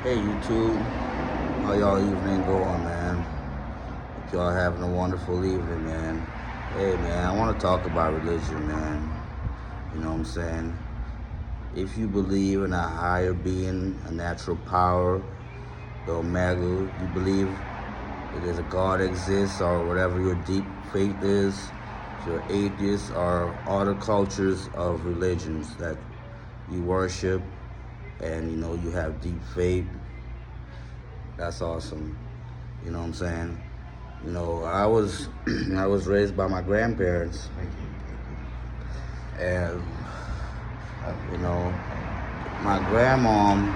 Hey YouTube, how y'all evening going, man? Hope y'all having a wonderful evening, man. Hey man, I want to talk about religion, man. You know what I'm saying? If you believe in a higher being, a natural power, the Omega, you believe that there's a God exists or whatever your deep faith is, if you're atheist or other cultures of religions that you worship, and you have deep faith, that's awesome. You know what I'm saying? I was I was raised by my grandparents, and my grandmom,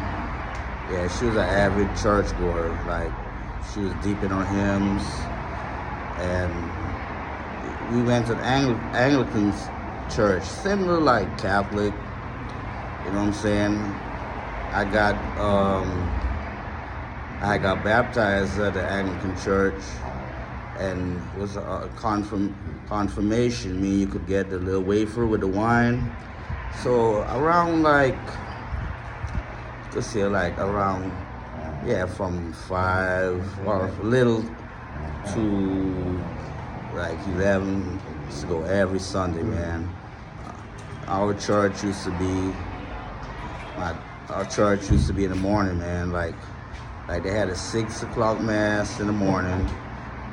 yeah, she was an avid churchgoer. Like, she was deep in her hymns, and we went to the Anglican church, similar like Catholic. You know what I'm saying? I got baptized at the Anglican church, and it was a confirmation. You could get the little wafer with the wine. So around from 5 or little to 11, used to go every Sunday, man. Our church used to be in the morning, man. Like they had a 6 o'clock mass in the morning,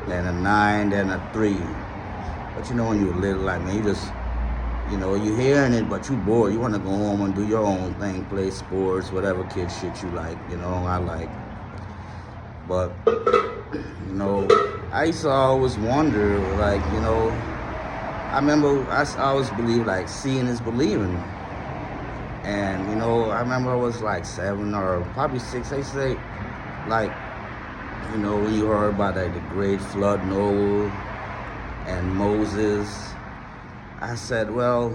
then a 9, then a 3. But when you were little, man, you just, you hearing it, but you bored. You want to go home and do your own thing, play sports, whatever kid shit you like, I like. But, I used to always wonder, I remember I always believed, seeing is believing. And, I remember I was 7 or probably 6, I say, when you heard about the great flood, Noah and Moses, I said, well,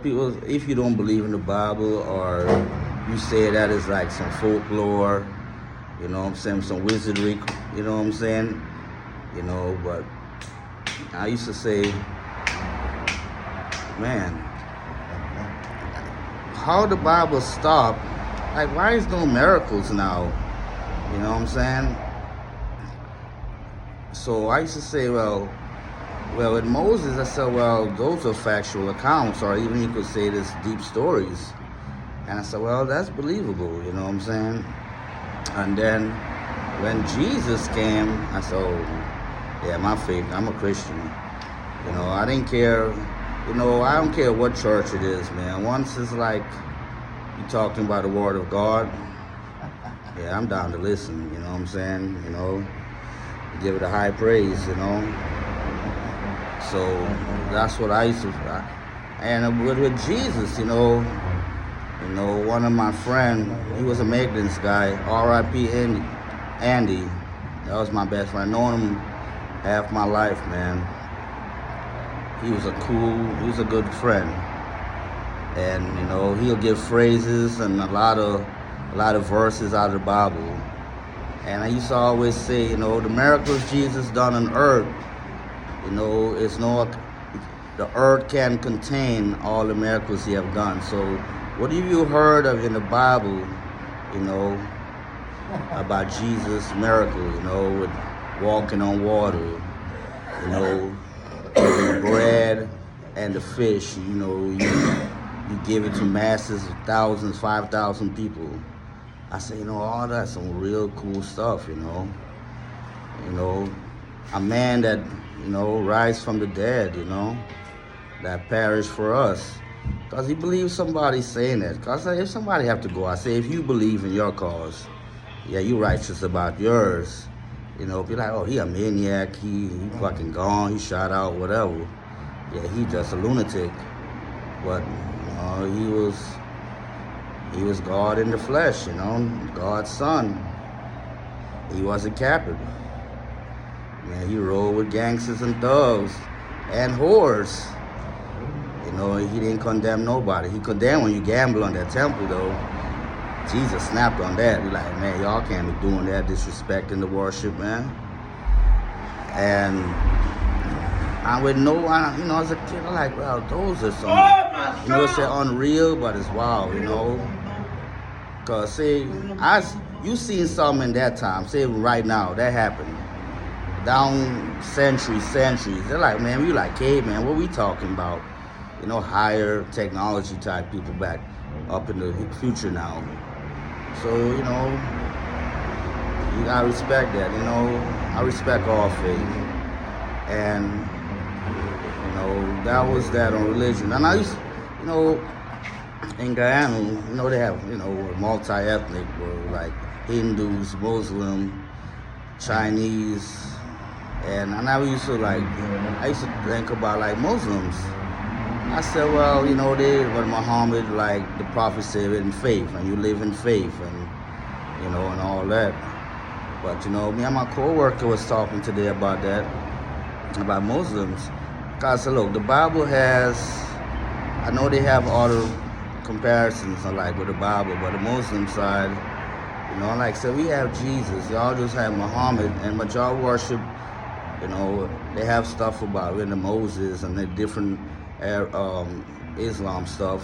people, if you don't believe in the Bible, or you say that is some folklore, some wizardry, but I used to say, man, how the Bible stop? Why is no miracles now? You know what I'm saying? So I used to say, well, with Moses, I said, well, those are factual accounts, or even you could say this deep stories. And I said, well, that's believable, you know what I'm saying? And then when Jesus came, I said, oh, yeah, my faith, I'm a Christian. I didn't care, I don't care what church it is, man. Once it's you talking about the word of God, yeah, I'm down to listen, you know what I'm saying? Give it a high praise, So that's what I used to, and with Jesus, one of my friends, he was a maintenance guy, R.I.P. Andy. That was my best friend. Known him half my life, man. He was a good friend. And, he'll give phrases and a lot of verses out of the Bible. And I used to always say, the miracles Jesus done on earth, the earth can contain all the miracles he have done. So what have you heard of in the Bible, about Jesus' miracle, with walking on water, the bread and the fish, you give it to masses of thousands, 5,000 people. I say, all that's some real cool stuff, a man that, rise from the dead, that perished for us. Because he believes somebody's saying that. Because if somebody have to go, I say, if you believe in your cause, yeah, you righteous about yours. Be like, oh, he a maniac, he fucking gone, he shot out, whatever. Yeah, he just a lunatic. But, he was God in the flesh, God's son. He wasn't captive. Man, he rode with gangsters and thugs and whores. He didn't condemn nobody. He condemned when you gamble on that temple, though. Jesus snapped on that. Be like, man, y'all can't be doing that, disrespecting the worship, man. And I would know, as a kid, I'm like, well, those are some, it's unreal, but it's wild, Cause see, you seen something in that time. Say right now that happened down centuries. They're like, man, we like caveman. What we talking about? You know, higher technology type people back up in the future now. So you know, you gotta respect that. You know, I respect all faith, and you know that was that on religion. And I used, you know, in Guyana, you know, they have, you know, multi-ethnic, where like Hindus, Muslim, Chinese, and I used to like, I used to think about like Muslims. I said, well, you know, when Muhammad, like the Prophet said, in faith, and you live in faith, and you know, and all that. But you know, me and my co-worker was talking today about that, about Muslims. Cause I said, look, the Bible has, I know they have other comparisons like with the Bible, but the Muslim side, you know, like I said, we have Jesus. Y'all just have Muhammad, but y'all worship, you know, they have stuff about in the Moses and the different Islam stuff.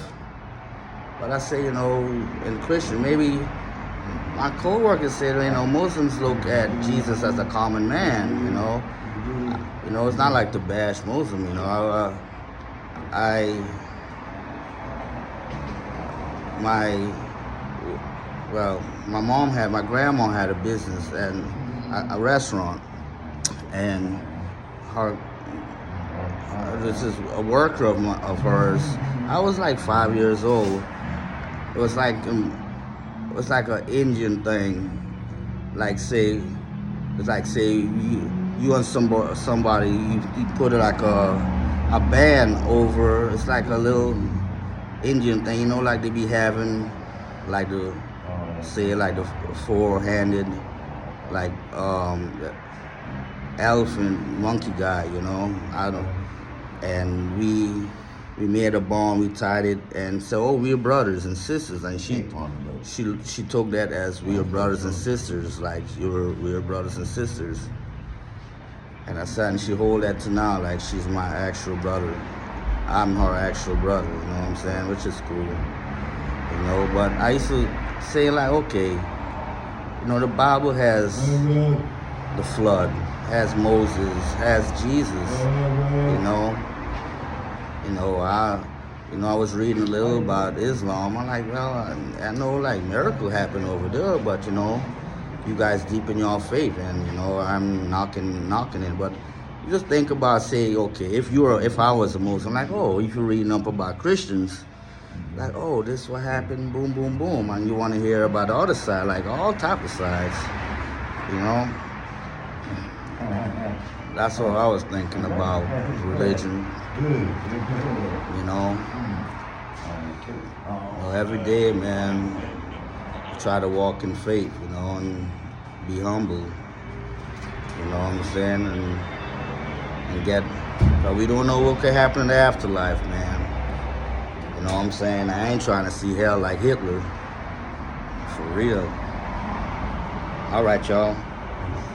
But I say, you know, in Christian, maybe my co-worker said, you know, Muslims look at Jesus as a common man, you know. You know, it's not like to bash Muslim, you know. My grandma had a business and a restaurant, and this is a worker of hers. I was like 5 years old. It was like an Indian thing. Like say, it's like say you and somebody you put like a band over. It's like a little Indian thing, you know, like they be having like the say like the four-handed like elephant monkey guy, you know. And we made a bond, we tied it, and said, oh, we're brothers and sisters. And she took that as we are brothers and sisters, like we're brothers and sisters. And I said, and she hold that to now, like she's my actual brother. I'm her actual brother, you know what I'm saying? Which is cool, you know. But I used to say like, okay, you know, the Bible has the flood, has Moses, has Jesus, you know. I was reading a little about Islam. I'm like, well, I know like miracle happened over there, but you know, you guys deep in your faith, and you know, I'm knocking it. But you just think about, say, okay, if I was a Muslim, like, oh, if you're reading up about Christians, like, oh, this what happened, boom, boom, boom, and you want to hear about the other side, like all type of sides, you know. That's what I was thinking about religion, you know. Every day, man, try to walk in faith, you know, and be humble, you know what I'm saying, and get, but we don't know what could happen in the afterlife, man. You know what I'm saying? I ain't trying to see hell like Hitler, for real. All right, y'all.